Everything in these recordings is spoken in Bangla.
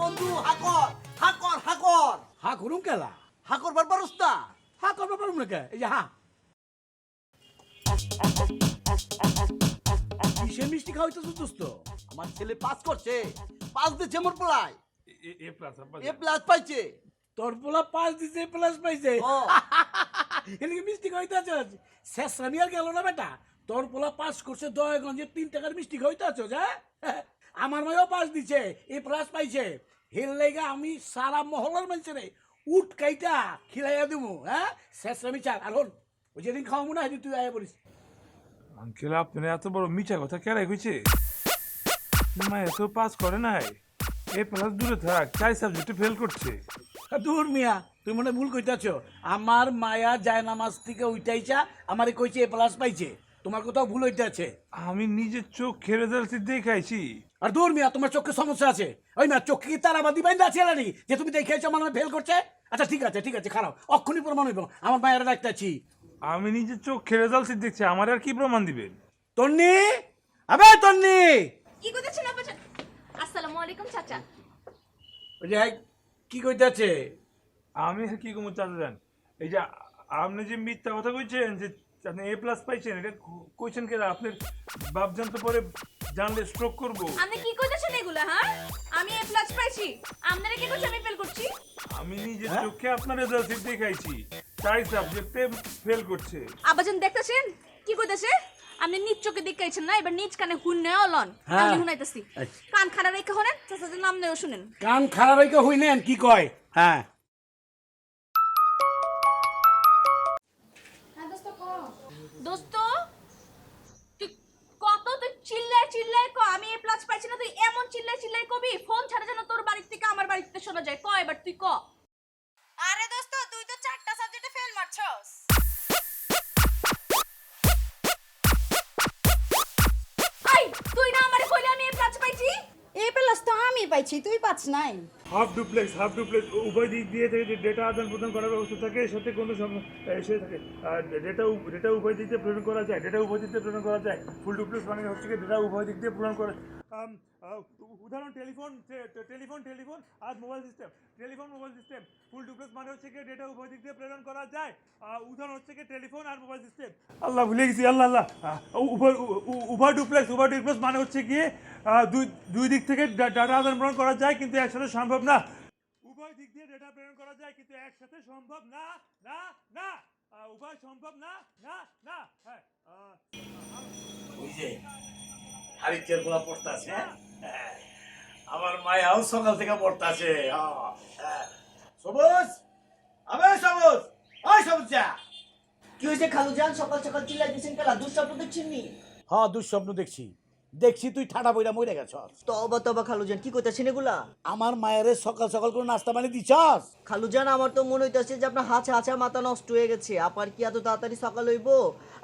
বন্ধু হাকর হাকর হাকর হা করুম কেলা হাকর বারবার উস্তা হা করবো পারুম না কে এই যে হা কিসের মিষ্টি খাওয়াইতেছ দোস্ত আমার ছেলে পাস করছে পাস দিচ্ছে মোর পোলায় এ প্লাস এ প্লাস পাইছে তোর পোলা 5 দিছে প্লাস পাইছে ও এদিকে মিষ্টি খাওয়াইতেছ শেষ রানি আর গেল না বেটা তোর পোলা পাস করছে দয়াগঞ্জে 3 টাকার মিষ্টি খাওয়াইতেছ হ্যাঁ আমার মায়ও পাস দিছে এ প্লাস পাইছে হের লাইগা আমি সারা মহল্লার মানুষেরে উট কাইটা খিলাইয়া দেবো হ্যাঁ শেষ রানি চার আর হল ওই যেদিন খাওয়াবো না সেদিন তুই আয়া বলিস আঙ্কেল আপনার এত বড় মিছা কথা কেরাই কইছে মায়ের তো পাস করে নাই এ প্লাস দূরে থাক 4 সাবজেক্টে ফেল করছে দূর মিয়া তুই মনে ভুল কইতাছ আমার মায়া যায় নামাজ থেকে উঠাইছা আমারে কইছে এ প্লাস পাইছে তোমার কোথাও ভুল হইতে আছে আমি নিজের চোখে রেজাল্ট দেখাইছি আর দূর মিয়া তোমার চোখে সমস্যা আছে ওই না চোখে কি তারাবাদি বাইন্দা আছে নানি যে তুমি দেখাইছো আমার ফেল করছে আচ্ছা ঠিক আছে খারাপ অক্ষণি প্রমাণ হইব আমার মায়েরা ডাকতেছি আমি নিজের চোখে রেজাল্ট দেখছি আমার আর কি প্রমাণ দিবেন তন্নি আবে তন্নি কি কইতেছেন আপা? আসসালামু আলাইকুম চাচা। ওই যে কি কইতাছে আমি আর কি কমু চাচা জান এই যে আপনি যে মিথ্যা কথা কইছেন যে আপনি এ প্লাস পাইছেন এটা কইছেন কেন আপনার বাপ জানতে পরে জানলে স্ট্রোক করবো আপনি কি কইতেছেন এগুলা? হ্যাঁ, আমি এ প্লাস পাইছি, আপনারা কি কইছেন আমি ফেল করছি? আমি নিজের চোখে আপনার রেজাল্ট দেখাইছি 4 সাবজেক্টে ফেল করছে আবাজান দেখতেছেন কি কইতেছে? আপনি নিজ চোখে দেখাইছেন না, এবার নিজ কানে হুন নেও লন। হ্যাঁ। আমি হুনাইতাছি। কান খাড়া রেখে হনেন, চাচাদের নাম নেও শুনেন। কান খারাপ হইকে হইনেন কি কয় হ্যাঁ দোস্ত তুই কত তুই চিল্লায় ক আমি এ প্লাস পাইছি না, তুই এমন চিল্লায় কবি ফোন ছাড়া যেন তোর বাড়ি থেকে আমার বাড়িতে শোনা যায়। ক এবার তুই ক। আরে দোস্ত তুই তো 4টা সাবজেক্টে ফেল মারছস। আই তুই না আমারে কইলে আমি এ প্লাস পাইছি? এ প্লাস তো আমি পাইছি, তুই পাচ্ছ নাই। হাফ ডুপ্লেক্স উভয় দিক দিয়ে থেকে ডেটা আদান প্রদান করার ব্যবস্থা থাকে সাথে কোনো সে থাকে ডেটা উভয় দিক দিয়ে প্রেরণ করা যায় ফুল ডুপ্লেক্স মানে হচ্ছে কি ডেটা উভয় দিক দিয়ে প্রেরণ করা উদাহরণ টেলিফোন আর মোবাইল সিস্টেম ফুল ডুপ্লেক্স মানে হচ্ছে কি ডেটা উভয় দিক দিয়ে প্রেরণ করা যায় উদাহরণ হচ্ছে কি টেলিফোন আর মোবাইল সিস্টেম আল্লাহ ভুলে গেছি আল্লাহ উভয় ডুপ্লেক্স মানে হচ্ছে কি দুই দিক থেকে ডাটা আদান প্রদান করা যায় কিন্তু একসাথে সম্ভব না উভয় দিক দিয়ে ডেটা প্রেরণ করা যায় কিন্তু একসাথে সম্ভব না উভয় সম্ভব না হ্যাঁ ওই যে হারিকের গোলা পড়তাছে আমার মায়াও সকাল থেকে পড়তাছে সবুজ আবে সবুজ ওই সবুজ যা কি হয়েছে খালুজান সকাল সকাল চিল্লাই দিছেন কেলা দুঃস্বপ্ন দেখছেন নি হ্যাঁ দুঃস্বপ্ন দেখছি তুই ঠাডা বইরা মরে গেছস তবা খালুজান কি কইতাছেন এগুলা আমার মায়ের সকাল সকাল করে নাস্তা বানিয়ে দিছস খালুজান আমার তো মনে হইতাছে যে আপনার হাঁচা মাথা নষ্ট হয়ে গেছে আপার কি এত তাড়াতাড়ি সকাল হইব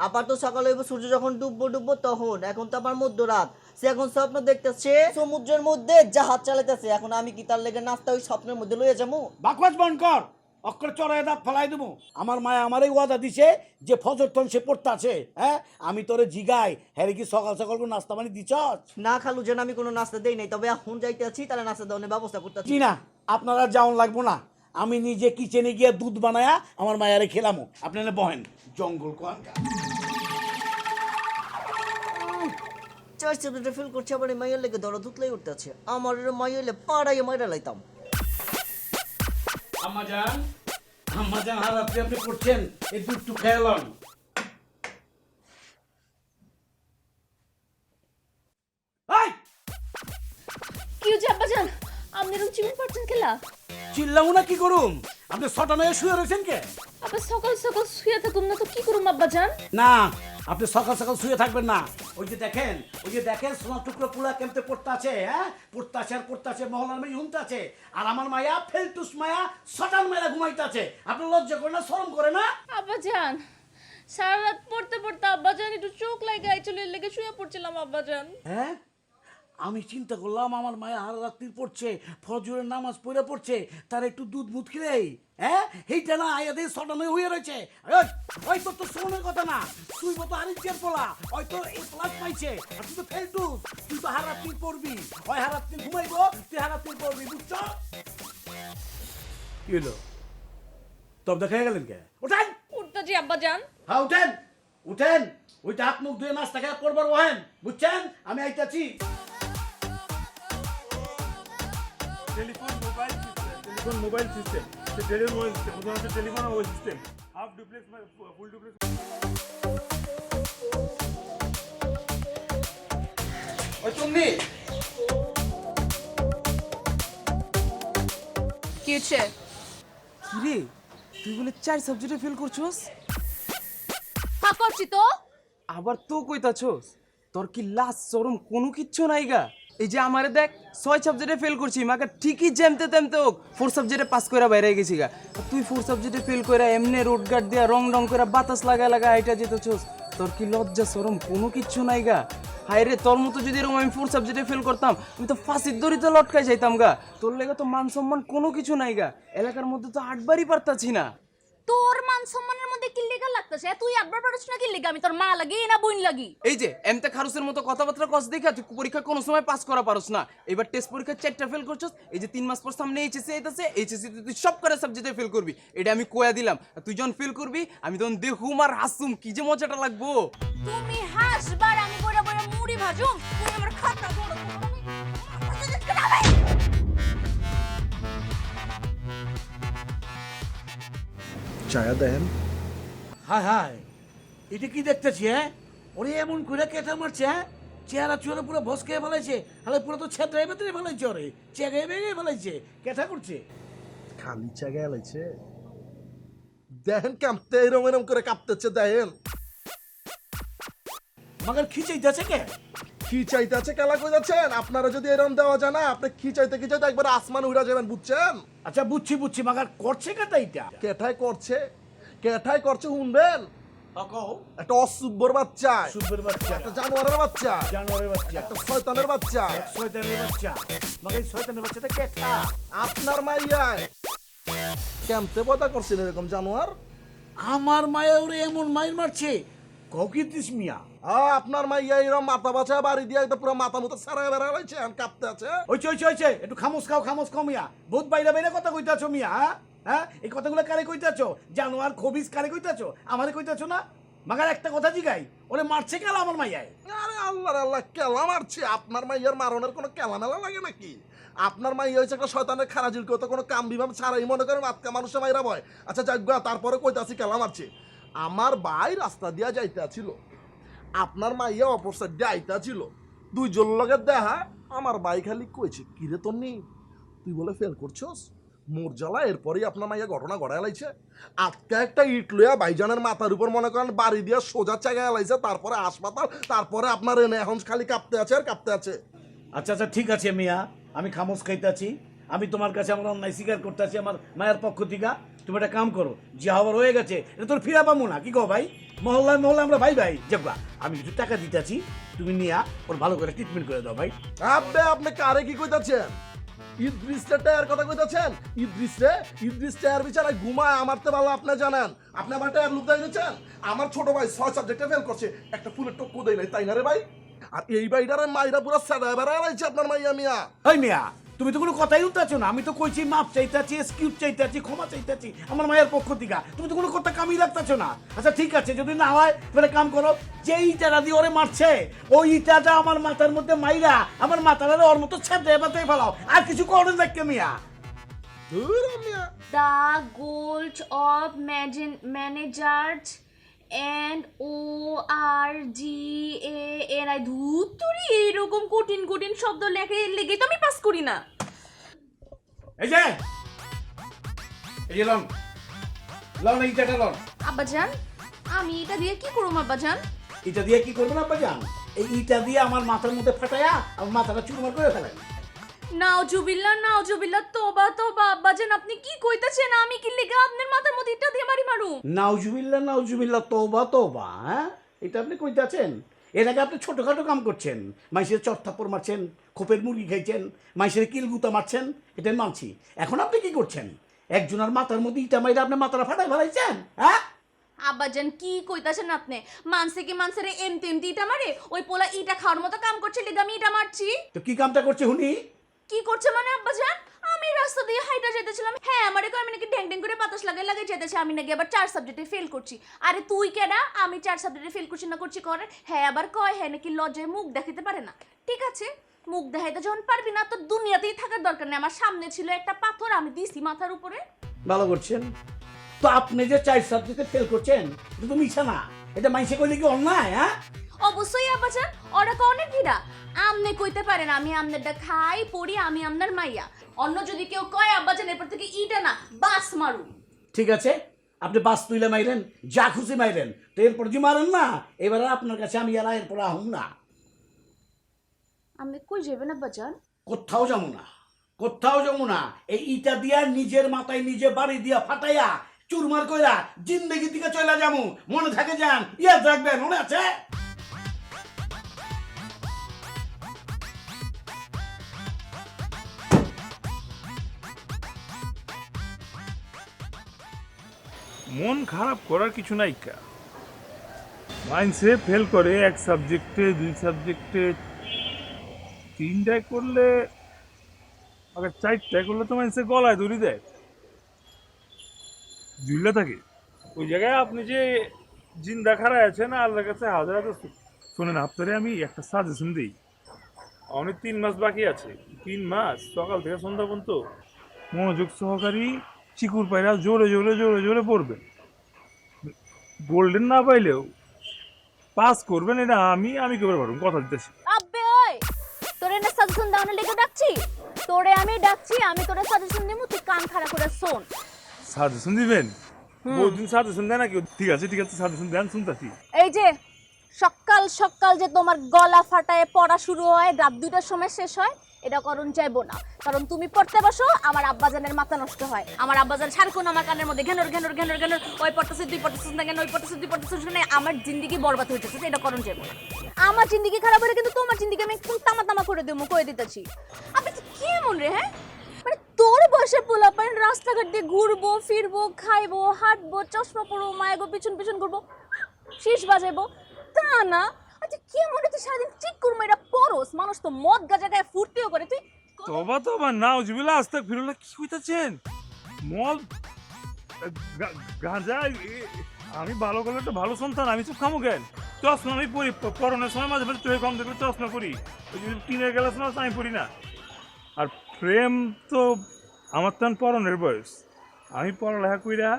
আপার তো সকাল হইব সূর্য যখন ডুববো তখন এখন তো আবার মধ্যরাত সে এখন স্বপ্ন দেখতেছে সমুদ্রের মধ্যে জাহাজ চালাইতেছে এখন আমি কি তার লেগে নাস্তা ওই স্বপ্নের মধ্যে লইয়া যাবো বাকওয়াজ বন্ধ কর অক্ষর চড়াই দাঁত ফেলাই দেবো আমার মায়া আমারই ওয়াদা দিছে যে ফজর তন সে পড়তে আছে হ্যাঁ আমি তোরে জিগাই হ্যাঁ কি সকাল সকাল করে নাস্তা বানিয়ে দিছস না খালুজান আমি কোনো নাস্তা দেই নাই তবে এখন যাইতে আছি তাহলে নাস্তা দেওয়ার ব্যবস্থা করতে জি না আপনারা যাওন লাগবো না আমি নিজে কিচেনে গিয়ে দুধ বানায়া আমার মায়ারে খেলামো আপনারা বহেন জঙ্গল কোয়াঙ্কা 4 সাবজেক্টে ফেল করছে আবার মাইয়ের লেগে দরদ উতলাই উঠতেছে আমার মাইয়েলে পাড়াইয়ে মাইরা লাইতাম আম্মাজান হারাতে আপনি করছেন এই দুধটু খেয়ালন কি হইছে আব্বাজান? আপনি এরকম চিমন পাচ্ছেন কেলা? চিল্লামু না কি করুম আপনি ছটা নয় শুয়ে রয়েছেন কে আপনি সকাল সকাল শুয়ে থাকুন না তো কি করুম আব্বাজান? না আপনি সকাল সকাল শুয়ে থাকবেন না ওই যে দেখেন সোনার টুকরো পুলা কেমতে পড়তে আছে হ্যাঁ পড়তে আছে মহলার মেয়ে হুনতে আছে আর আমার মায়া ফেলটুস মায়া শটান মায়া ঘুমাইতে আছে আপনি লজ্জা করে না শরম করে না আব্বাজান সারা রাত পড়তে আব্বাজান একটু চোখ লাগে চলে লেগে শুয়ে পড়ছিলাম আব্বাজান। হ্যাঁ আমি চিন্তা করলাম আমার মায়া হারা রাত্রি পড়ছে, ফজরের নামাজ পড়ে পড়ছে, তার একটু দুধ মুধ খেলে, হ্যাঁ এইটা না আয়াদের সটানো হয়ে রয়েছে। ওই তোর তো শোনের কথা না, তুই মতো আরিফের পোলা, ওই তো এই ক্লাস পাইছে, আর তুই তো ফেল তুই তো হারাত্রি পড়বি, ওই হারাত্রি ঘুমাইবো, তুই হারাত্রি পড়বি, বুঝছ? কি হলো, তব দেখা গেলেন কে? ওঠেন, উঠতেছি আব্বাজান। হ্যাঁ উঠেন, উঠেন, ওইটা হাত মুখ ধুয়ে নাস্তা খেয়ে পড়বার ওহেন, বুঝছেন? আমি আইতাছি। Telephone mobile system mobile system উদাহরণ telephone mobile system half duplex full duplex. ওই তুমি কি হচ্ছে? কিরে তুই বলে 4 সাবজেক্টে ফেল করছস? হ্যাঁ করছি তো। আবার তো কইতাছস তোর কি লাজ শরম কোনো কিচ্ছু নাই গা? এই যে আমারে দেখ 6 সাবজেক্টে ফেল করছি, মাকে ঠিকই জ্যামতে তেমতে হোক 4 সাবজেক্টে পাস কইরা বাইরে গেছি গা। আর তুই 4 সাবজেক্টে ফেল কইরা এমনে রোড গার্ড দিয়া রং কইরা বাতাস লাগা আইটা যেতেছস, তোর কি লজ্জা শরম কোনো কিচ্ছু নাই গা? হায় রে, তোর মতো যদি এরকম আমি 4 সাবজেক্টে ফেল করতাম আমি তো ফাঁসির দড়িতে লটকাই যাইতাম গা। তোর লেগে তো মান সম্মান কোনো কিছু নাই গা, এলাকার মধ্যে তো 8 বারই পারতাছি না। তোর মান সম্মানের মধ্যে কি লেগা লাগতেছে? তুই আব্বার পারছ না কি লেগা? আমি তোর মা লাগি না বোন লাগি? এই যে এমতে খারুসের মতো কথাবার্তা কস দেখা তুই পরীক্ষা কোনো সময় পাস করা পারস না। এবার টেস্ট পরীক্ষা 4টা ফেল করছস, এই যে 3 মাস পর সামনে এইচএসসি আইতাছে, এইচএসসি তুই সব করে সাবজেক্টে ফেল করবি, এটা আমি কয়া দিলাম। আর তুই যখন ফেল করবি আমি তখন দেখুম আর হাসুম, কি যে মজাটা লাগবো। তুমি হাসবার, আমি বড় বড় মুড়ি ভাজুম, তুই আমার খাতা বড় চায়া দেন। হায় হায়, এটা কি দেখতেছি? হ্যাঁ ওরে এমন করে কেটে মারছে, হ্যাঁ চেহারা চুয়ারে পুরো ভস খেয়ে ফেলাইছে, তাহলে পুরো তো ছেদ্রাই ভেতরে ফেলাইছে, ওরে চেগে ভেঙে ফেলাইছে, কেটা করছে। খালি চা গেলাইছে দেখেন কাঁপতে এরম করে কাঁপতেছে দেখেন। মাগার খিচাইতেছে কে? কি চাইতেছে কেলা কই যাচ্ছেন? আপনারা যদি এরম দেওয়া যায় না, আপনি কি চাইতে একবার আসমান উড়া যাবেন, বুঝছেন? আচ্ছা বুঝছি, মাগার করছে কেটা এটা? কেঠাই করছে শুনবেন? একটা অসুব্বর বাচ্চা, সুব্বের বাচ্চা, একটা জানোয়ারের বাচ্চা, জানোয়ারের বাচ্চা, একটা শয়তানের বাচ্চা, শয়তানের বাচ্চা। মাগার শয়তানের বাচ্চাটা কেটা? আপনার মাইয়ায় কেমতে পয়দা করছেন এরকম জানোয়ার? আমার মায়া ওরে এমন মাইর মারছে, ককিতিস মিয়া। আপনার মাইয়া এরকম মাথা বাছা বাড়ি দিয়ে একদম পুরো মাথা মতো সারা বেড়া রয়েছে, কাঁপতে আছে। ওইছে একটু খামোশ খাও মিয়া, বহুত বাইরে কথা কইতাছো মিয়া। হ্যাঁ এই কথাগুলো কারে কইতাছো? জানোয়ার খবিস কারে কইতাছো? আমারে কইতাছো না? মাগার একটা কথা জিগাই, ওরে মারছে কেলা আমার মাইয়ায়? আরে আল্লাহ কেলা মারছে? আপনার মাইয়ার মারণের কোনো কেলা মেলা লাগে নাকি? আপনার মাইয়া হয়েছে একটা শয়তানের খারাজিল কেউ তো কোনো কাম বিভাগ ছাড়াই মনে করেন আজকে মানুষের মাইরা ভয়। আচ্ছা যাক গা, তারপরে কইতাছি কেলা মারছে। আমার ভাই রাস্তা দিয়া যাইতে ছিল, আপনার মাইয়া অপর সাইড দিয়ে আইতা ছিল, দুইজন লগে দেখা আমার ভাই খালি কইছে কিরে তোর নেই তুই বলে ফেল করছস মোর জ্বালা। এরপরেই আপনার মাইয়া ঘটনা ঘটায় লাইছে, আজকে একটা ইট লইয়া ভাইজানের মাথার উপর মনে করেন বাড়ি দিয়া সোজা চাগায় লাইছে, তারপরে হাসপাতাল, তারপরে আপনার এনে এখন খালি কাঁপতে আছে আর কাঁপতে আছে। আচ্ছা ঠিক আছে মিয়া, আমি খামোশ খাইতাছি, আমি তোমার কাছে আমার অন্যায় স্বীকার করতেছি আমার মায়ের পক্ষ থেকে। তুমি একটা কাম করো, যে হবার হয়ে গেছে এটা তোর ফিরা পাবো না, কি কো ভাই? মহল্লায় আমরা ভাই যাবা, আমি কিছু টাকা দিতেছি, তুমি নিয়া ওর ভালো করে ট্রিটমেন্ট করে দাও ভাই। আপনি কারে কি কইতাছেন? ইদ্রিসটা টায়ার কথা কইতাছেন? ইদ্রিস টায়ার বিচারা ঘুমায় আমার তো ভালো আপনি জানেন। আপনি আমার টায়ার লুক দিয়েছেন। আমার ছোট ভাই 6 সাবজেক্টে ফেল করছে, একটা ফুলের টক্কু দেয় নাই, তাই না রে ভাই? আর এই ভাইটারে মাইরা পুরো সাদা বেড়া লাইছে আপনার মাইয়া মিয়া। ওই মিয়া তুমি তো কোনো কথাই উঠতেছো না, আমি তো কইছি মাপ চাইতাছি, এক্সকিউজ চাইতাছি, ক্ষমা চাইতাছি আমার মায়ের পক্ষ থেকে, তুমি তো কোনো কথা কামই রাখতেছো না। আচ্ছা ঠিক আছে, যদি না হয় তাহলে কাম করো, যে ইটাটা দিয়ে ওরে মারছে ওই ইটাটা আমার মাথার মধ্যে মাইরা আমার মাথাটা ওর মতো ছেদে বাতাই ফেলাও, আর কিছু করেন দেখকে মিয়া। ধুর মিয়া, the goal of managers and ORGANI ধুতুরি এরকম কঠিন শব্দ লেগে তো আমি পাস করি না। এই যে লন ইটাটা লন। আব্বাজান আমি এটা দিয়ে কি করব আব্বাজান? ইটা দিয়ে কি করবেন আব্বাজান? এই ইটা দিয়ে আমার মাথার মধ্যে ফাটায়া আমার মাথাটা চুরমার করে ফেলেন। নাউজুবিল্লাহ তোবা আব্বাজান আপনি কি কইতাছেন? আমি কি লেগে আপনার মাথার মধ্যে ইটা দিয়ে মারি মারু? নাউজুবিল্লাহ তওবা, হ্যাঁ এটা আপনি কইতাছেন? এর আগে আপনি ছোটোখাটো কাম করছেন, মাইসের চটথাপ্পড় মারছেন, খোপের মুরগি খাইছেন, মাইসের কিলগুতা মারছেন, এটা মানছি। এখন আপনি কি করছেন? একজনের মাথার মধ্যে ইটা মাইরা আপনি মাথাটা ফাটাই ফেলাইছেন, হ্যাঁ? আব্বাজান কি কইতাছেন আপনি? মানছে কি মানছে এমতি এমতি ইটা মারে? ওই পোলা ইটা খাওয়ার মতো কাম করছে, লিগা আমি ইটা মারছি। তো কি কামটা করছে হুনি? কি করছে মানে আব্বাজান? আমি রাস্তা দিয়ে হাইটা যেতেছিলাম, হ্যাঁ আমারে কই আমি নাকি ড্যাং ড্যাং করে বাতাস লাগাই লাগাই যেতেছি, আমি নাকি আবার 4 সাবজেক্টে ফেল করছি। আরে তুই কেডা? আমি 4 সাবজেক্টে ফেল করছি না করছি করে, হ্যাঁ আবার কয় হ্যাঁ নাকি লজ্জায় মুখ দেখাতে পারে না। ঠিক আছে, মুখ দেখাইতে যখন পারবি না তো দুনিয়াতেই থাকার দরকার নেই। আমার সামনে ছিল একটা পাথর, আমি দিছি মাথার উপরে। ভালো করছেন। তো আপনি যে 4 সাবজেক্টে ফেল করছেন, এটা তো মিছা না, এটা মাইসে কইলে কি অন্যায়? হ্যাঁ, অবশ্যই আব্বাজান, ওরা কনে ভিড়া আমনে কইতে পারেন আমি আমনেরটা খাই পড়ি, আমি আমনার মাইয়া। অন্য যদি কেউ কয় আব্বাজান এরপর থেকে ইটা না বাস মারু। ঠিক আছে, আপনি বাস তুইলে মাইরেন, যা খুশি মাইরেন, তো এরপর যে মারেন না, এবার আপনার কাছে আমি এলা এরপর আহুম না। আমনে কই যাবেন আব্বাজান? কোথাও যাবো না, কোথাও যাবো না। এই ইটা দিয়া নিজের মাথায় নিজে বাড়ি দিয়া ফাটাইয়া চুরমার কইরা জিন্দেগি দিকে চলে যাবো। মনে থাকে যান, ইয়াদ রাখবেন, মনে আছে? মন খারাপ করার কিছু নাই কা। মাইন্সে ফেল করে এক সাবজেক্টে 2 সাবজেক্টে 3টায় করলে, আগে 4টায় করলে তো মাইন্সে গলায় দড়ি দেয়, ঝুলে থাকে। ওই জায়গায় আপনি যে জিন্দা খাড়ায় আছেন আল্লাহর কাছে হাজার হাজার শোনেন, আপনারে আমি একটা সাজেশন দিই। অনেক 3 মাস বাকি আছে, 3 মাস সকাল থেকে সন্ধ্যা পর্যন্ত মনোযোগ সহকারী চিকুর পায়রা জোরে জোরে জোরে জোরে পড়বেন। গোল্ডেন না পাইলেও পাস করবেন, এটা আমি কেবল পারবো, কথা দিতেছি। আব্বে ওই তোরে না সাজেশন দাওনে লেগে ডাকছি, তোরে আমি ডাকছি, আমি তোরে সাজেশন দিমু, তুই কান খাড়া করে শোন। সাজেশন দিবেন? বহুদিন সাজেশন দেয় নাকি? ঠিক আছে ঠিক আছে, সাজেশন দেন, শুনতেছি। এই যে সকাল সকাল যে তোমার গলা ফাটায় পড়া শুরু হয়, রাত 2টার সময় শেষ হয়, এটা করুন যাইবো না। কারণ তুমি পড়তে বসো, আমার আব্বাজানের মাথা নষ্ট হয়। আমার আব্বাজান সারাক্ষণ আমার কানের মধ্যে ঘেনর ঘেনর ঘেনর ঘেনর, ওই পড়তেছে তুই পড়তেছিস না কেন, ওই পড়তেছে তুই পড়তেছিস না, আমার জিন্দেগি বরবাদ হয়ে যাচ্ছে, এটা করুন যাইবো না। আমার জিন্দেগি খারাপ হলে কিন্তু তোমার জিন্দেগি আমি একদম তামা তামা করে দেবো, কয়ে দিতেছি। আপনি তো কি মন রে, হ্যাঁ মানে তোর বয়সে পোলাপাইন রাস্তাঘাট দিয়ে ঘুরবো ফিরবো খাইবো হাঁটবো চশমা পরবো মায়াগো পিছন পিছন ঘুরবো শীষ বাজাইবো, তা না। আচ্ছা কি মনে তুই সারাদিন ঠিক করবো এটা পরস, মানুষ তো মদ গাঁজা গায়ে ফুর্তিও করে, তুই তবা তবা নাউজুবিল্লাহ আস্তাগফিরুল্লাহ, কি কইতাছেন? মদ গাঁজা আমি ভালো করলে একটা ভালো সন্তান, আমি তো খামো কেন? চশমা আমি পড়ি, পড়ানোর সময় মাঝে মাঝে চোখে কম দেখলে চশমা পড়ি, ওই যে টিনের গ্লাস মাছ আমি পড়ি না। আর প্রেম তো আমার তো পড়ানোর বয়স, আমি পড়ালেখা কইরা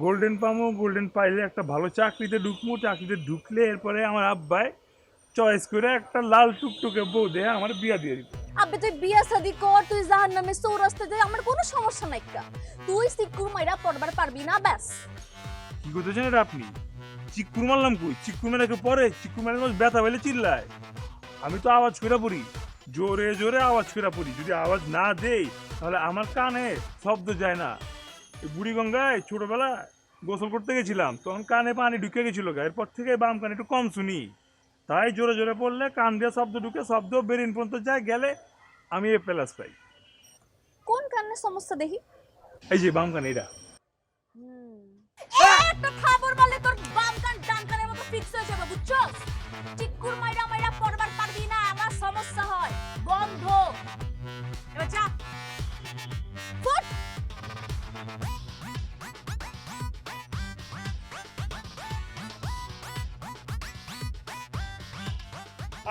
গোল্ডেন পামো, গোল্ডেন পাইলে একটা ভালো চাকরিতে ঢুকবো, চাকরিতে ঢুকলে এরপরে আমার আব্বাই চয়েস করে একটা লাল টুকটুকে বউ দেয়া আমার বিয়া দিয়ে দিত। আবে তুই বিয়া শাদি কর, তুই জাহান্নামে চৌরাস্তাতে, আমার কোনো সমস্যা নাই কা। তুই সিকুর মাইরা পড়বার পারবি না ব্যাস। কি করতেছেন এটা আপনি? চিকুর মারলাম কই? চিকুর মেরে কেউ পরে? চিকুর মেরে ব্যথা পেলে চিল্লায়। আমি তো আওয়াজ করে পড়ি, জোরে জোরে আওয়াজ করে পড়ি। যদি আওয়াজ না দেই তাহলে আমার কানে শব্দ যায় না। বুড়িগঙ্গায় ছোটবেলায় গোসল করতে গেছিলাম, তখন কানে পানি ঢুকে গেছিল, এরপর থেকে বাম কানে একটু কম শুনি। তাই জোরে জোরে পড়লে কান দিয়ে শব্দ ঢুকে, শব্দ বেরিন পর্যন্ত যায়, গেলে আমি এ প্লাস পাই। কোন কারণে সমস্যা দেখি? এই যে বাম কানে, এটা একটা খাবার মারলে তোর বাম কান ডান কানের মতো ফিক্স হয়ে যাবে, বুঝছস? চিকুর মাইরা মাইরা পড়বার পারবি না, আমার সমস্যা হয়। বন্ধ। এবার যা। ফুট।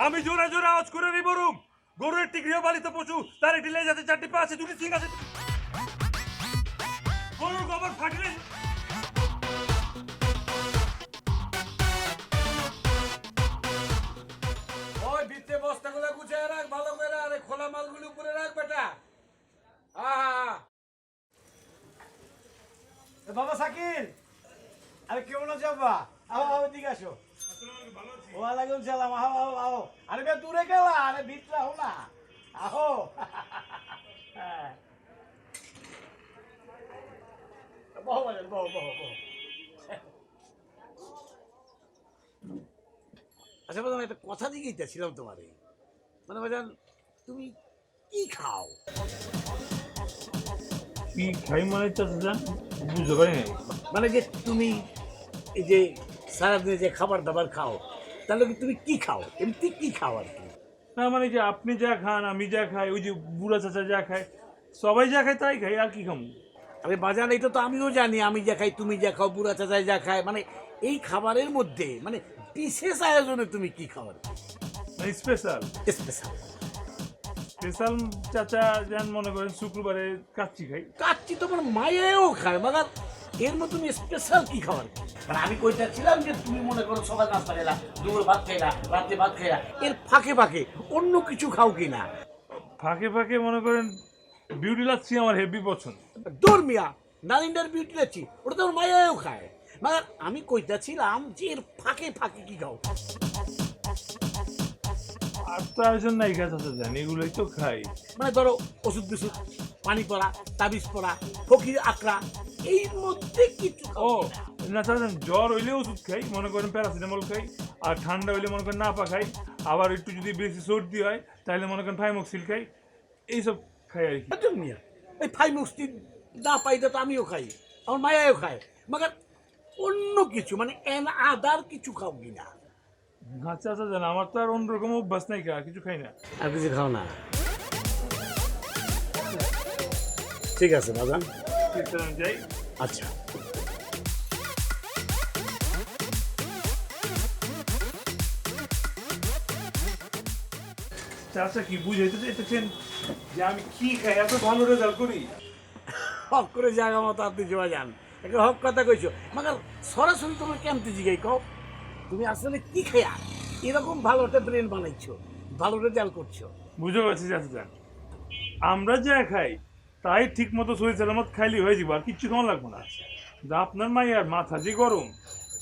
আমি জোরে জোরে আওয়াজ করে নি বরুম। গরুর একটি গৃহপালিত পশু, তার একটি লেজ আছে, 4টি পা আছে, 2টি সিং আছে। গরুর গোবর ফাটিলে ওই ভিতরে বস্তাগুলো গুছিয়ে রাখ ভালো করে, আরে খোলা মালগুলো উপরে রাখ বেটা। বাবা সাকিল, আরে কেমন আছো বাবা? আও দিকে আসো। ওয়ালাইকুম সালাম, আও। আরে বে দূরে গেলা, আরে ভিতরে আও না, আহো। বহু বলেন, বহু। আচ্ছা বাজান একটা কথা জিজ্ঞেসছিলাম তোমারে, মানে বাজান তুমি কি খাও? কি খাই মানে চাচা যান বুঝতে পারি নাই। মানে যে তুমি এই যে সারাদিনে যে খাবার দাবার খাও, তাহলে কি তুমি কি খাও, এমনি কি খাও আর কি? না মানে যে আপনি যা খান আমি যা খাই, ওই যে বুড়া চাচা যা খায়, সবাই যা খায় তাই খাই, আর কি খামু? আরে বাজান এটা তো আমিও জানি, আমি যা খাই তুমি যা খাও বুড়া চাচাই যা খায়, মানে এই খাবারের মধ্যে মানে বিশেষ আয়োজনে তুমি কি খাও আর মানে স্পেশাল স্পেশাল? স্পেশাল চাচা যান মনে করেন শুক্রবারে কাচ্চি খাই। কাচ্চি তোমার মায়েও খায়, মাগার এর মধ্যে তুমি স্পেশাল কি খাবার? মানে আমি কইতাছিলাম যে তুমি মনে করো সকাল নাস্তা খেলা, দুপুর ভাত খাইলা, রাতে ভাত খাইলা, এর ফাঁকে ফাঁকে অন্য কিছু খাও কিনা? ফাঁকে ফাঁকে মনে করেন বিউটি লাচ্ছি আমার হেভি পছন্দ। দর্মিয়া নারিন্দার বিউটি লাচ্ছি ওটা তোমার মায়েও খায়, মাগার আমি কইতাছিলাম যে এর ফাঁকে ফাঁকে কি খাও? আর তো আয়োজন নাই গা চাচা যান, এগুলোই তো খাই। মানে ধরো ওষুধ বিষুধ, পানি পড়া, তাবিজ পড়া, ফকির আকড়া, এর মধ্যে কিছু ও খাও কিনা? না চাচা যান, জ্বর হইলে ওষুধ খাই, মনে করেন প্যারাসিটামল খাই, আর ঠান্ডা হইলে মনে করেন নাপা খাই, আবার একটু যদি বেশি সর্দি হয় তাহলে মনে করেন থাইমক্সিল খাই, এইসব খাই আর কি। দর্মিয়া এই ফাইমুক্তি না পাইতে তো আমিও খাই, আমার মায়াও খায়, মাগার অন্য কিছু মানে এন আদার কিছু খাও কিনা? আচ্ছা আচ্ছা জান, আমার তো আর অন্যরকম অভ্যাস নাই, কিছু খাই না। আর কিছু খাও না? ঠিক আছে বাজান, ঠিক আছে, আমি যাই। আচ্ছা। চাচা কি বুঝাইতে চাইতেছেন যে আমি কি খাই এত ভালো রেজাল্ট করি? হক করে জায়গা মতো আপনি জমা যান, একটা হক কথা কইছো, মাগার সরাসরি তোমার কেমতে জিগাই কও তুমি আসলে কি খেয়া এরকম ভালো একটা ব্রেন বানাইছো, ভালো রেজাল্ট করছো? বুঝতে পারছি চাচা যান, আমরা যা খাই তাই ঠিক মতো শরীর সালামত খাইলে হয়ে যাবো, আর কিচ্ছু খাওয়া লাগবো না। যা আপনার মায়ের মাথা যে গরম,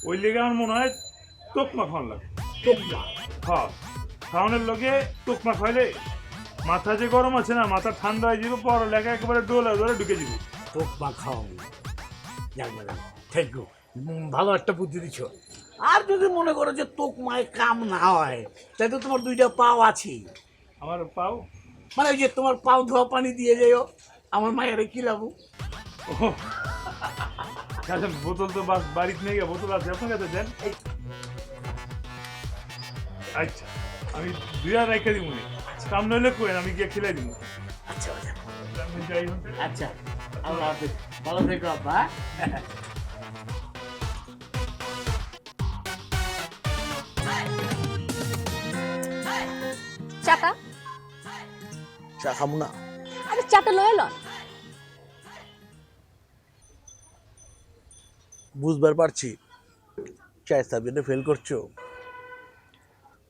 ওই লেগে আমার মনে হয় তোকমা খাওয়ান লাগবে। তোমরা হ্যাঁ, খাওয়ানোর লগে তোকমা খাইলে মাথা যে গরম আছে না, মাথা ঠান্ডা হয়ে যাবে, পড়ালেখা একেবারে ডোলা ডোলে ঢুকে যাবে। তোকমা খাওয়াবো, যাক ম্যাডাম থ্যাংক ইউ, ভালো একটা বুদ্ধি দিচ্ছ। আর যদি মনে করো যে তোকমায় কাম না হয়, তাই তো তোমার দুইটা পাও আছে, আমার পাও মানে ওই যে তোমার পাও ধোয়া পানি দিয়ে যাইও, আমার মায়ের কি লাভু? ও আচ্ছা, বোতল তো বাড়িতে নেই, বোতল আছে আপনার কাছে দেন। আচ্ছা আমি দুই আর রেখে দিব, কাম নইলে কোয়েন আমি গিয়ে খেলে দিব। আচ্ছা বাজান, আমি যাই হন। আচ্ছা আল্লাহ হাফেজ, ভালো থেকো আপা। চাটা চা খাবো না। আরে চাটা লয়ে লন। বুঝবার পারছি চায় সাবজেক্টে ফেল করছো,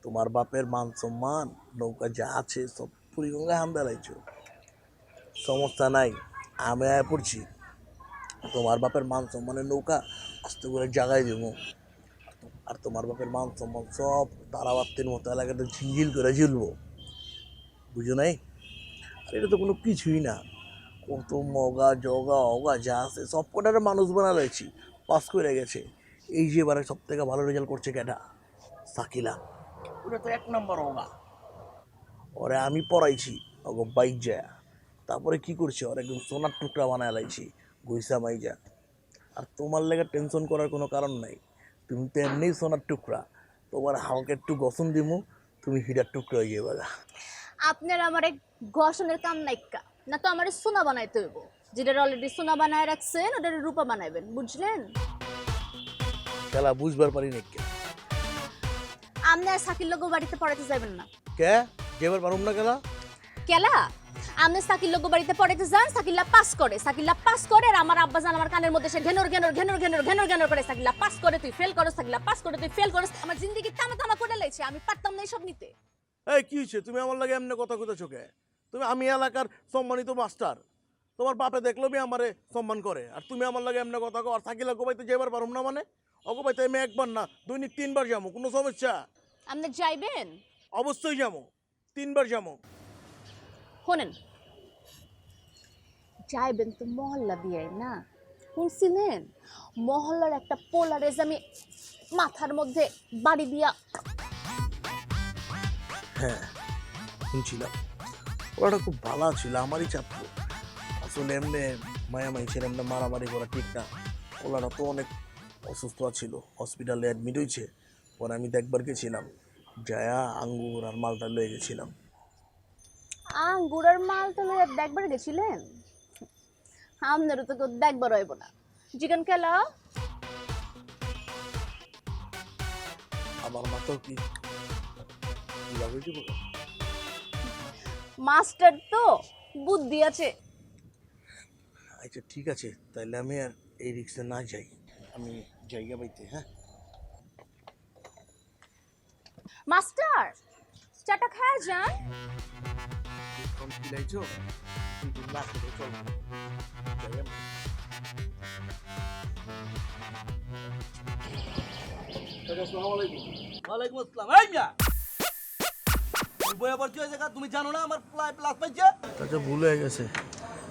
তোমার বাপের মান সম্মান নৌকা যা আছে সব পুরীগঙ্গায় হাম দাঁড়াইছো। সমস্যা নাই, আমি আয় পড়ছি, তোমার বাপের মান সম্মানের নৌকা আস্তে করে জাগাই দেবো, আর তোমার বাপের মান সম্মান সব তারাবাত্তির মতো এলাকাটা ঝিলঝিল করে ঝুলবো, বুঝো নাই? আর এটা তো কোনো কিছুই না, কত মগা জগা অগা যা আছে সব কটারে মানুষ বানা রয়েছি, পাস করে গেছে। এই যে এবারে সব থেকে ভালো রেজাল্ট করছে কেটা, সাকিলা, ওটা তো 1 নম্বর অগা, ওরে আমি পড়াইছি ওগো বাইক যায়, তারপরে কি করছে ওর একদম সোনার টুকরা বানায় লাইছি গইসা মাইজা। আর তোমার লেগে টেনশন করার কোনো কারণ নাই, তুমি তো এমনি সোনার টুকরা, তোমার হালকা একটু গসন দিমু, তুমি হিডার টুকরা হয়ে যাবে। আপনার আমার এক ঘষণের কাম নাইকা না, তো আমার সোনা বানাইতে হইব, যেটা অলরেডি সোনা বানায় রাখছেন ওটা রূপা বানাইবেন, বুঝলেন? খেলা বুঝবার পারি নাকি আপনি আর সাকির লোক বাড়িতে পড়াইতে যাবেন না। কে যেবার পারুম না খেলা? কেলা আপনি সাকির লোক বাড়িতে পড়াইতে যান, সাকিল্লা পাস করে আর আমার আব্বা জান আমার কানের মধ্যে সে ঘেনর করে সাকিল্লা পাস করে তুই ফেল করস, সাকিল্লা পাস করে তুই ফেল করস, আমার জিন্দেগি তামা করে লাইছে, আমি পারতাম না এইসব নিতে। এই কি হয়েছে, তুমি আমার লাগে এমনি কথা কইতেছো কে? তুমি, আমি এলাকার সম্মানিত মাস্টার, তোমার বাপে দেখলো বি আমারে সম্মান করে, আর তুমি আমার লাগে এমনি কথা কও, আর সাকিলা গোবাইতে যেবার পারুম না মানে? অগোবাইতে আমি একবার না দৈনিক 3 বার যাবো, কোনো সমস্যা? আপনি যাইবেন? অবশ্যই যাবো, 3 বার যাবো। শোনেন, যাইবেন তো মহল্লা দিয়ে না, শুনছিলেন? মহল্লার একটা পোলারে যে আমি মাথার মধ্যে বাড়ি দিয়া হ্যাঁ শুনছিলাম ওটা খুব ভালো ছিল, আমারই ছাত্র। আসলে এমনি মায়ামাই ছিল, এমনি মারামারি করা ঠিক না। ওলাটা তো অনেক অসুস্থ ছিল, হসপিটালে অ্যাডমিট হয়েছে। পরে আমি দেখবার গেছিলাম, যায়া আঙ্গুর আর মালটা লয়ে গেছিলাম। গুড়ার মাল তো লইয়া দেখবার গেছিলেন? আপনারও তো কেউ দেখবার হইব না। চিকেন খেলা আমার মাথাও কি কিভাবে দিব? মাস্টার তো বুদ্ধি আছে। আচ্ছা ঠিক আছে, তাইলে আমি আর এই রিক্সে না যাই, আমি জায়গা পাইতে। হ্যাঁ মাস্টার চাটা খায় যান। খিলাইছো না খেলে চল যাই আমি। ওয়ালাইকুম আসসালাম। এই মিয়া তুই বইয়া পড়ছি ওই জায়গা, তুমি জানো না আমার প্লাস পাইছে? আচ্ছা ভুল হয়ে গেছে,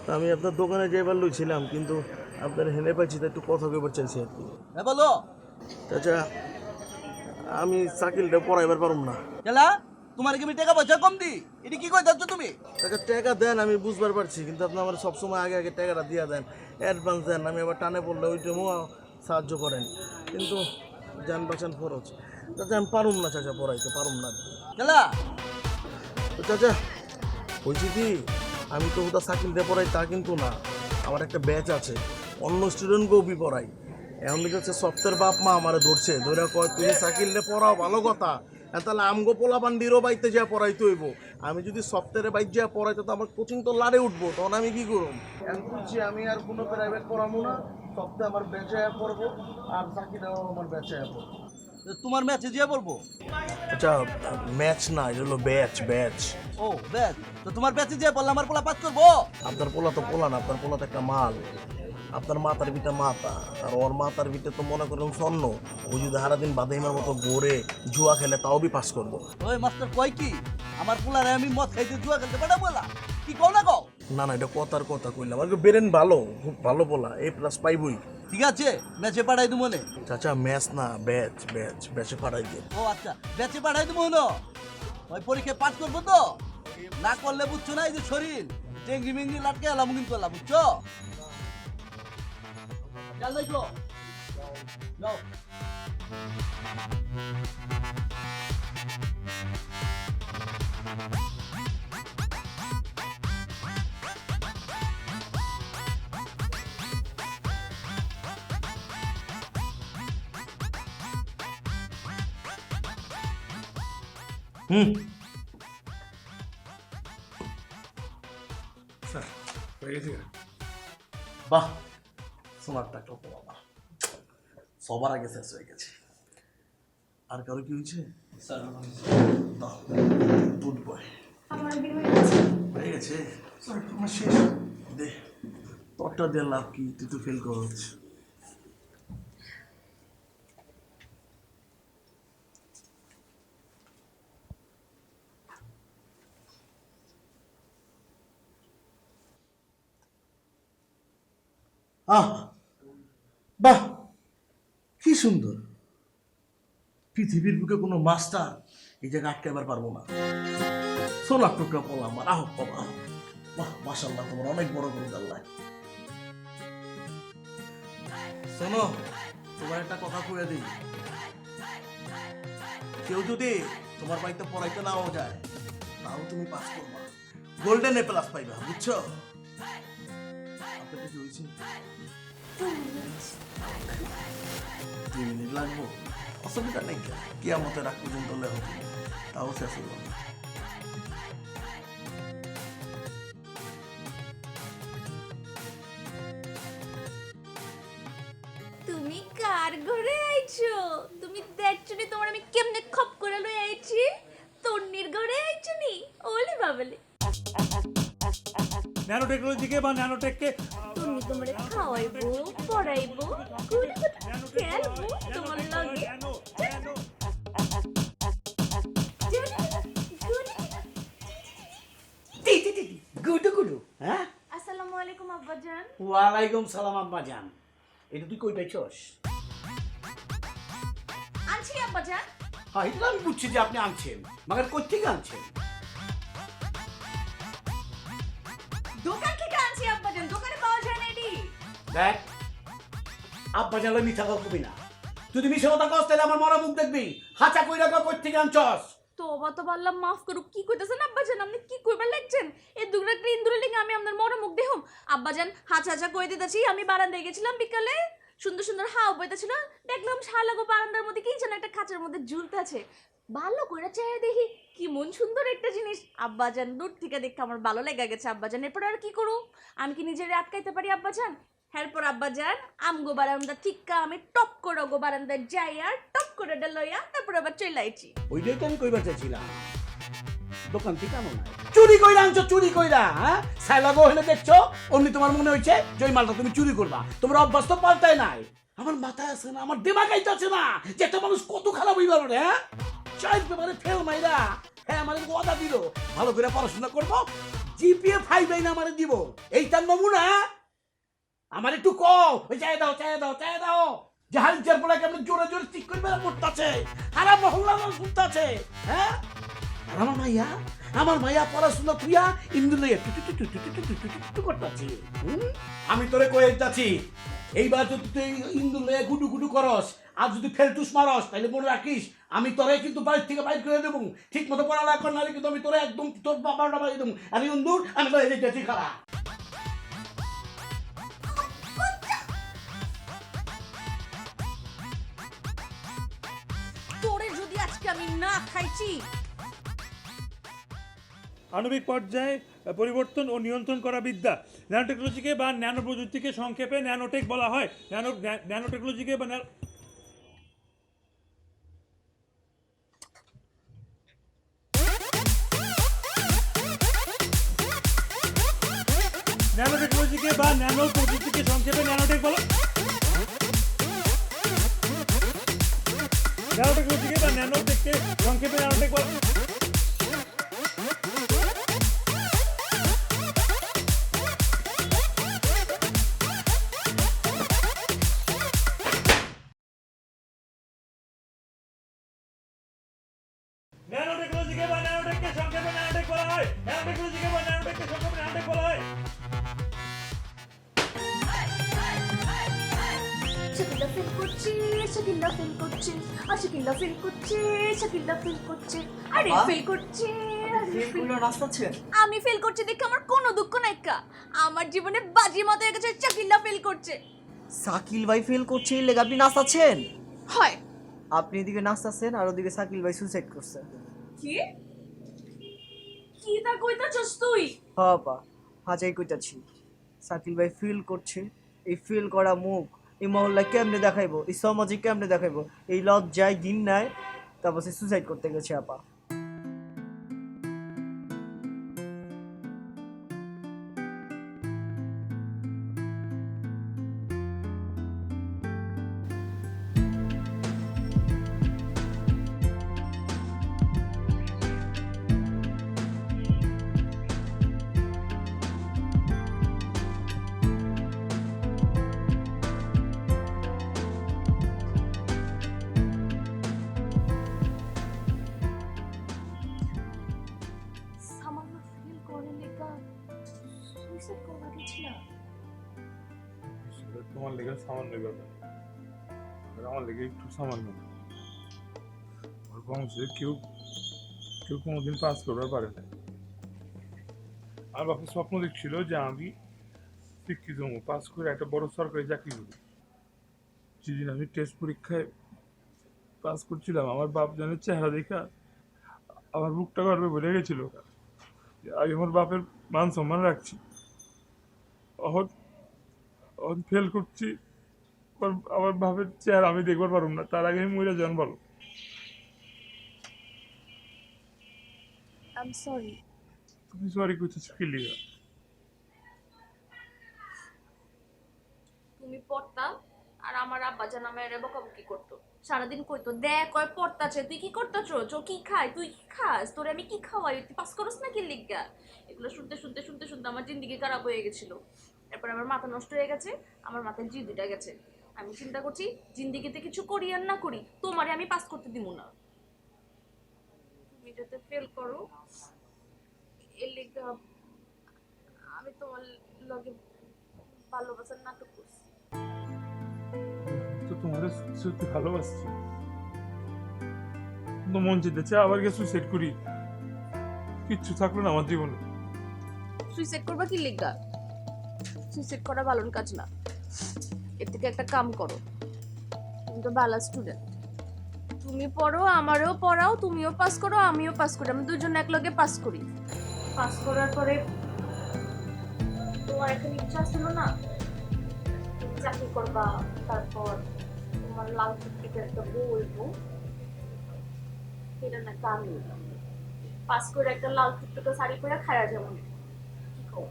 তা আমি আপনার দোকানে যাইবার লইছিলাম, কিন্তু আপনার হেনে পাইছি, তাই একটু কথা কইবার চাইছি আর কি। হ্যাঁ বলো। আচ্ছা আমি সাইকেলটা পড়াইবার পারুম না। গেলা তোমার কি আমি টাকা পয়সা কম দি? এটা কি কই যাচ্ছ তুমি? আচ্ছা টাকা দেন, আমি বুঝবার পারছি, কিন্তু আপনি আমার সবসময় আগে আগে টাকাটা দিয়ে দেন, অ্যাডভান্স দেন। আমি আবার টানে পড়লে ওইটাও সাহায্য করেন, কিন্তু যান বাঁচান খরচ। চাচা আমি পারুম না, চাচা পড়াইতে পারুম না। গেলা তো চাচা বলছি কি, আমি তো ওটা সাইকেল দিয়ে পড়াই তা কিন্তু না, আমার একটা ব্যাচ আছে, অন্য স্টুডেন্টকেও পড়াই। এখন হচ্ছে সপ্তাহের বাপ মা আমারে ধরছে, ধরে কয় তুমি সাইকেল দিয়ে পড়াও ভালো কথা, তাহলে আমগো পোলা বান্ডিরও বাইতে যা পড়াইতে হইব। আমি যদি সপ্তাহে বাইক যা পড়াইতে, তো আমার কোচিং তো লাড়ে উঠবো, তখন আমি কি করব? এখন বলছি আমি আর কোনো প্রাইভেট পড়াবো না, সপ্তাহে আমার ব্যাচে পড়বো, আর সাইকেলটাও আমার ব্যাচে পড়বো। তোমার ম্যাচে দিয়ে বলবো। আচ্ছা ম্যাচ না, এটা হলো ব্যাচ ব্যাচ। ও ব্যাচ, তো তোমার ব্যাচে দিয়ে বললে আমার পোলা পাস করবো? আপনার পোলা তো পোলা না, আপনার পোলা তো একটা মাল। আপনার মাতার ভিটা মাতা, আর ওর মাতার ভিটে তো মনে করেন স্বর্ণ। ও যদি সারাদিন বাদাইমার মতো গড়ে জুয়া খেলে, তাও বি পাস করবো। ওই মাস্টার কয় কি আমার পোলারে আমি মদ খাইতে জুয়া খেলতে পারবো বলা? কি কও না কও? না না, এটা কথার কথা কইলাম, আর বেরেন ভালো, খুব ভালো পোলা, A+ পাইবই। ঠিক আছে ম্যাচে পাঠাই দেবো মনে। চাচা ম্যাচ না, ব্যাচ ব্যাচ, ব্যাচে পাঠাই দিয়ে। ও আচ্ছা ব্যাচে পাঠাই দেবো হলো। ওই পরীক্ষায় পাস করবো তো, না করলে বুঝছো না এই যে শরীর টেঙ্গি মেঙ্গি লাটকে এলাম কিন্তু এলাম, বুঝছো? চল দেখো যাও। স্যার হয়ে গেছে। বাহ, সোনার টাকা বাবা, সবার আগে শেষ হয়ে গেছে। আর কারো কি হয়েছে? দাও, গুড বয়। হয়ে গেছে স্যার, তোমার শেষ। দে তোরটা দিয়ে লাভ কি, তুই তো ফেল করছ। আহ বাহ, কি সুন্দর। পৃথিবীর বুকে কোনো মাস্টার এই জায়গায় আটকাবার পারবো না। সোনার টুকরা পোলা আমার, আহ বাবা, বাহ মাশাআল্লাহ, তোমার অনেক বড় গুণ আল্লাহ। শোনো, তোমার একটা কথা কয়ে দিই, কেউ যদি তোমার বাড়িতে পড়াইতে নাও যায়, তাও তুমি পাস করবা, গোল্ডেন A+ পাইবা, বুঝছো? আপনাদের কি হয়েছে? 2 মিনিট লাগবো, অসুবিধা নেই, কিয়ামতের আগ পর্যন্ত লেহ, তাও শেষ হলো না। তুমি কার ঘরে আইছো? তুমি দেখছো নি তোমার আমি কেমনে খপ করে লই আইছি? তন্নির ঘরে আইছো নি? ওলে বাবলে ন্যানো টেকনোলজিকে বা ন্যানোটেককে তুমি তোমারে খাওয়াইবো, পড়াইবো, ঘুরবো, খেলবো তোমার লগে। গুডু গুডু, হ্যাঁ? আসসালামু আলাইকুম আব্বাজান। ওয়ালাইকুম সালাম আব্বাজান। এটা তুই কই পাইছস? আনছি আব্বাজান। হ্যাঁ এটা আমি বুঝছি যে আপনি আনছেন, মাগার কোথেকে আনছেন? দোকান থেকে আনছি আব্বাজান, দোকানে পাওয়া যায় না এটি। দেখ আব্বা জানলে মিথ্যা কথা কবি না, যদি মিশে কথা কস তাহলে আমার মরা মুখ দেখবি। হাঁচা কইরা কোথেকে আনছস? তোবা তো বললাম, মাফ করুক। কি কইতেছেন আব্বাজান, আপনি কি কইবার লাগছেন? এই দুগরা একটা ইন্দুরের লিগে আমি আপনার মরা মুখ দেখুম? আব্বাজান হাঁচা হাঁচা কই দিতেছি, আমি বারান্দায় গেছিলাম বিকালে, সুন্দর সুন্দর হাওয়া বইতেছিল, দেখলাম শালাগো বারান্দার মধ্যে কি যেন একটা খাঁচার মধ্যে ঝুলতে আছে। ভালো করে চেয়ে দেখি কি মন সুন্দর একটা জিনিস। আব্বাজান দূর থেকে দেখে আমার ভালো লেগে গেছে আব্বাজান। এরপর আর কি করু, আমি কি নিজের আটকাইতে পারি আব্বাজান? এরপর আব্বাজান আমগো বারান্দা ঠিকা আমি টপ করে গো বারান্দায় যাই আর টপ করে লইয়া তারপর আবার চলে আইছি। ওইটাই তো আমি কইবার চাইছিলাম, দোকান থেকে আনো না। চুরি কইরা আনছো, চুরি কইরা, হ্যাঁ? সাইলাগো হলে দেখছো অমনি তোমার মনে হইছে যে ওই মালটা তুমি চুরি করবা। তোমার অভ্যাস তো পাল্টায় নাই। আমার মাথায় আছে না, আমার দিমাগ আইতাছে না যে একটা মানুষ কত খারাপ হইবার রে, হ্যাঁ? চাইর পেপারে ফেল মাইরা, হ্যাঁ আমাদের ওয়াদা দিল ভালো করে পড়াশোনা করবো, জিপিএ 5 লাইন আমারে দিব। এইটার নমুনা আমার একটু কও, ওই চাই দাও চাই দাও চাই দাও। জাহাজ যার বলে কেমন জোরে জোরে ঠিক করবে করতেছে, সারা মহল্লা শুনতেছে, হ্যাঁ? আর আমার মাইয়া পড়াশোনা তুইয়া ইন্দু লইয়া করতেছি। আমি তোরে কয়ে যাচ্ছি, এইবার যদি তুই ইন্দু লইয়া গুডু গুডু করস আর যদি ফেলটুস মারস তাহলে মনে রাখিস আমি তোরে কিন্তু বাড়ির থেকে বাইর করে দেবো। ঠিক মতো পড়ালেখা কর, নাহলে কিন্তু আমি তোরে একদম তোর বাবাটা বাড়ি দেবো। আমি ইন্দুর আমি লয়ে যেতেছি খারা। তোরে যদি আজকে আমি না খাইছি। আণবিক পর্যায়ে পরিবর্তন ও নিয়ন্ত্রণ করা বিদ্যা। ন্যানো টেকনোলজিকে বা ন্যানো প্রযুক্তিকে সংক্ষেপে ন্যানোটেক বলা হয়। ন্যানো টেকনোলজিকে বা ন্যানো টেকনোলজিকে বা ন্যানো প্রযুক্তিকে সংক্ষেপে ন্যানোটেক বলা। ন্যানো টেকনোলজিকে বা ন্যানোটেককে সংক্ষেপে ন্যানোটেক বলা। ন্যানো টেকনোলজিকে বা ন্যানোটেককে সংক্ষেপে ন্যানোটেক বলা হয়। ন্যানো টেকনোলজিকে বা ন্যানোটেককে সংক্ষেপে ন্যানোটেক বলা হয়। শাকিলা ফিল করছে, শাকিলা ফিল করছে, শাকিলা ফিল করছে, শাকিলা ফিল করছে, আরে বাবা? ফিল করছে, নাচতাছেন? আমি ফিল করছি দেখে আমার কোনো দুঃখ নাই কা। আমার জীবনে বাজি মতো হয়ে গেছে, শাকিলা ফিল করছে। শাকিল ভাই ফেল করছে এই লেগে আপনি নাচতাছেন? হয় আপনি এদিকে নাচতাছেন আর ওদিকে শাকিল ভাই সুসাইড করছে। কি কি তা কইতাছস তুই? বাবা হাজাই কইতাছি, শাকিল ভাই ফিল করছে। এই ফিল করা মুখ এই মহল্লায় কেমনে দেখাইবো, এই সমাজে কেমনে দেখাইবো? এই লজ্জায় দিন নাই, তারপর সে সুসাইড করতে গেছে আপা। সামান্য ফিল করে লেগা সুইসাইড করবা গেছিলাম। তোমার লেগে সামান্য ব্যাপার, আমার লেগে একটু সামান্য। ওর বংশে কেউ কেউ কোনোদিন পাস করতে পারে না। আমার বাপের স্বপ্ন দেখছিল যে আমি শিক্ষিত হবো, পাস করে একটা বড় সরকারি চাকরি করি। যেদিন আমি টেস্ট পরীক্ষায় পাস করছিলাম, আমার বাপ জানের চেহারা দেখা আমার বুকটা গর্বে ভরে গেছিল। আমি আমার বাপের মান সম্মান রাখছি, ফেল করছি, আমার বাপের চেহারা আমি দেখবার পারব না। তার আগে আমি মরে যান বলো। I am sorry. তুমি সরি করতেছো কি লিগা? তুমি পড়তা আর আমার আব্বা জান আমার বকাবকি করতো, সারাদিন কইতো দেখ কয় পড়তাছে, তুই কি করতাছো, চো কি খায়, তুই কি খাস, তোরে আমি কি খাওয়াই, তুই পাস করস না কি লিগা? এগুলো শুনতে শুনতে শুনতে শুনতে আমার জিন্দিগি খারাপ হয়ে গেছিল। এরপর আমার মাথা নষ্ট হয়ে গেছে, আমার মাথায় জিদ্দিটা গেছে। আমি চিন্তা করছি জিন্দিগিতে কিছু করি আর না করি তোমারে আমি পাস করতে দিব না। যাতে ফেল করো এর লিগা আমি তোমার লগে ভালোবাসার নাটক করছি। তো তোমার সত্যি ভালোবাসছি, কিন্তু মন চেতেছে আবার গিয়ে সুইসাইড করি, কিচ্ছু থাকলো না আমার জীবনে। সুইসাইড করবা কি লিগা? সুইসাইড করা ভালো কাজ না। এর থেকে একটা কাম করো, তুমি তো ভালো স্টুডেন্ট, তুমি পড়ো, আমারও পড়াও, তুমিও পাস করো আমিও পাস করি, আমি দুজন একলগে পাস করি। পাস করার পরে তোমার একটা ইচ্ছা ছিল না তুমি চাকরি করবা, তারপর তোমার লাল টুকটুকে একটা বউ হইবো, সেটা না কামি পাস করে একটা লাল টুকটুকে শাড়ি পরে খায়া যাবো, কি কও?